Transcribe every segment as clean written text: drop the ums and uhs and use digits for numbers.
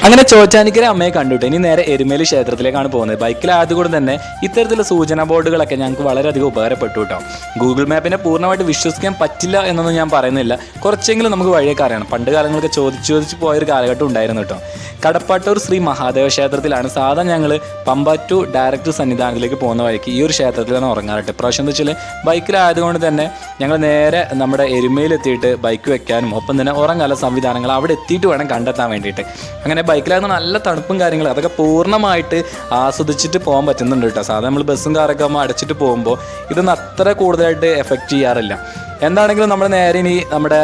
അങ്ങനെ ചോറ്റാനിക്കര അമ്മയെ കണ്ടിട്ട് ഇനി നേരെ എരുമേലി ക്ഷേത്രത്തിലേക്കാണ് പോകുന്നത്. ബൈക്കിലായതുകൊണ്ട് തന്നെ ഇത്തരത്തിലുള്ള സൂചനാ ബോർഡുകളൊക്കെ ഞങ്ങൾക്ക് വളരെയധികം ഉപകാരപ്പെട്ടു കേട്ടോ. ഗൂഗിൾ മാപ്പിനെ പൂർണ്ണമായിട്ട് വിശ്വസിക്കാൻ പറ്റില്ല എന്നൊന്നും ഞാൻ പറയുന്നില്ല, കുറച്ചെങ്കിലും നമുക്ക് വഴിയൊക്കെ അറിയണം. പണ്ട് കാലങ്ങളൊക്കെ ചോദിച്ച് പോയൊരു കാലഘട്ടം ഉണ്ടായിരുന്നു കേട്ടോ. കടപ്പാട്ടൂർ ശ്രീ മഹാദേവ ക്ഷേത്രത്തിലാണ് സാധാരണ ഞങ്ങൾ പമ്പ ടു ഡയറക്റ്റ് സന്നിധാനത്തിലേക്ക് പോകുന്ന വഴിക്ക് ഈ ഒരു ക്ഷേത്രത്തിലാണ് ഉറങ്ങാറുണ്ട്. ഇപ്രാവശ്യം എന്താ വെച്ചാൽ ബൈക്കിലായതുകൊണ്ട് തന്നെ ഞങ്ങൾ നേരെ നമ്മുടെ എരുമയിലെത്തിയിട്ട് ബൈക്ക് വെക്കാനും ഒപ്പം തന്നെ ഉറങ്ങാനുള്ള സംവിധാനങ്ങൾ അവിടെ എത്തിയിട്ട് വേണം കണ്ടെത്താൻ വേണ്ടിയിട്ട്. അങ്ങനെ ബൈക്കിലായിരുന്നു നല്ല തണുപ്പും കാര്യങ്ങളും അതൊക്കെ പൂർണ്ണമായിട്ട് ആസ്വദിച്ചിട്ട് പോകാൻ പറ്റുന്നുണ്ട് കേട്ടോ. സാധാരണ നമ്മൾ ബസ്സും കാറൊക്കെ ആകുമ്പോൾ അടച്ചിട്ട് പോകുമ്പോൾ ഇതൊന്നും അത്ര കൂടുതലായിട്ട് എഫക്റ്റ് ചെയ്യാറില്ല. എന്താണെങ്കിലും നമ്മൾ നേരെ ഇനി നമ്മുടെ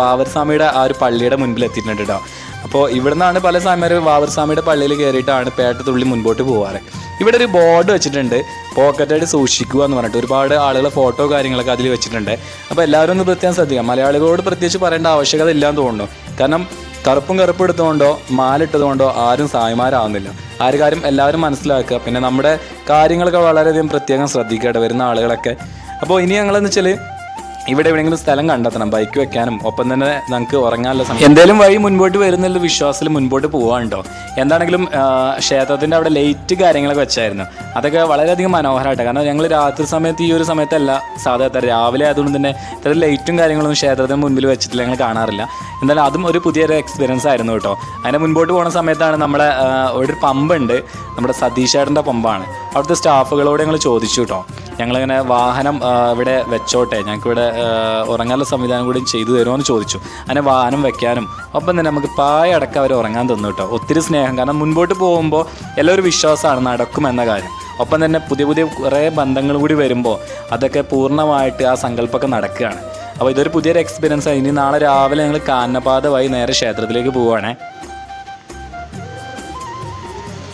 വാവർ സ്വാമിയുടെ ആ ഒരു പള്ളിയുടെ മുൻപിൽ എത്തിയിട്ടുണ്ട് കേട്ടോ. അപ്പോൾ ഇവിടെ നിന്നാണ് പല സമയം വാവർ സ്വാമിയുടെ പള്ളിയിൽ കയറിയിട്ടാണ് പേട്ടത്തുള്ളി മുൻപോട്ട് പോകാറ്. ഇവിടെ ഒരു ബോർഡ് വെച്ചിട്ടുണ്ട്, പോക്കറ്റായിട്ട് സൂക്ഷിക്കുക എന്ന് പറഞ്ഞിട്ട് ഒരുപാട് ആളുകളെ ഫോട്ടോ കാര്യങ്ങളൊക്കെ അതിൽ വെച്ചിട്ടുണ്ട്. അപ്പോൾ എല്ലാവരും ഒന്ന് പ്രത്യേകം ശ്രദ്ധിക്കാം. മലയാളികളോട് പ്രത്യേകിച്ച് പറയേണ്ട ആവശ്യകത ഇല്ലാന്ന് തോന്നുന്നു. കാരണം കറുപ്പും എടുത്തുകൊണ്ടോ മാലിട്ടതുകൊണ്ടോ ആരും സായിമാരാവുന്നില്ല. ആ ഒരു കാര്യം എല്ലാവരും മനസ്സിലാക്കുക. പിന്നെ നമ്മുടെ കാര്യങ്ങളൊക്കെ വളരെയധികം പ്രത്യേകം ശ്രദ്ധിക്കട്ടെ വരുന്ന ആളുകളൊക്കെ. അപ്പോൾ ഇനി ഞങ്ങളെന്ന് വെച്ചാൽ ഇവിടെ എവിടെയെങ്കിലും സ്ഥലം കണ്ടെത്തണം ബൈക്ക് വെക്കാനും ഒപ്പം തന്നെ നമുക്ക് ഉറങ്ങാനുള്ള സമയം. എന്തായാലും വഴി മുൻപോട്ട് വരുന്നുള്ള വിശ്വാസത്തിൽ മുൻപോട്ട് പോകാനുണ്ടോ. എന്താണെങ്കിലും ക്ഷേത്രത്തിൻ്റെ അവിടെ ലൈറ്റ് കാര്യങ്ങളൊക്കെ വെച്ചായിരുന്നു. അതൊക്കെ വളരെയധികം മനോഹരമായിട്ട്. കാരണം ഞങ്ങൾ രാത്രി സമയത്ത് ഈ ഒരു സമയത്തല്ല സാധാരണ രാവിലെ ആയതുകൊണ്ട് തന്നെ ഇത്ര ലൈറ്റും കാര്യങ്ങളൊന്നും ക്ഷേത്രത്തിന് മുൻപിൽ വെച്ചിട്ടില്ല, ഞങ്ങൾ കാണാറില്ല. എന്തായാലും അതും ഒരു പുതിയൊരു എക്സ്പീരിയൻസ് ആയിരുന്നു കേട്ടോ. അതിൻ്റെ മുൻപോട്ട് പോകുന്ന സമയത്താണ് നമ്മുടെ ഒരു പമ്പുണ്ട്, നമ്മുടെ സതീഷേട്ടൻ്റെ പമ്പാണ്. അവിടുത്തെ സ്റ്റാഫുകളോട് ഞങ്ങൾ ചോദിച്ചു കേട്ടോ, ഞങ്ങളിങ്ങനെ വാഹനം ഇവിടെ വെച്ചോട്ടെ, ഞങ്ങൾക്കിവിടെ ഉറങ്ങാനുള്ള സംവിധാനം കൂടി ചെയ്തു തരുമോ എന്ന് ചോദിച്ചു. അങ്ങനെ വാഹനം വെക്കാനും ഒപ്പം തന്നെ നമുക്ക് പായ അടക്കം അവർ ഉറങ്ങാൻ തന്നു കേട്ടോ. ഒത്തിരി സ്നേഹം. കാരണം മുൻപോട്ട് പോകുമ്പോൾ എല്ലാവരും വിശ്വാസമാണ് നടക്കുമെന്ന കാര്യം. ഒപ്പം തന്നെ പുതിയ കുറേ ബന്ധങ്ങൾ കൂടി വരുമ്പോൾ അതൊക്കെ പൂർണ്ണമായിട്ട് ആ സങ്കല്പമൊക്കെ നടക്കുകയാണ്. അപ്പോൾ ഇതൊരു പുതിയൊരു എക്സ്പീരിയൻസ് ആണ്. ഇനി നാളെ രാവിലെ ഞങ്ങൾ കാനനപാത വഴി നേരെ ക്ഷേത്രത്തിലേക്ക് പോവുകയാണേ.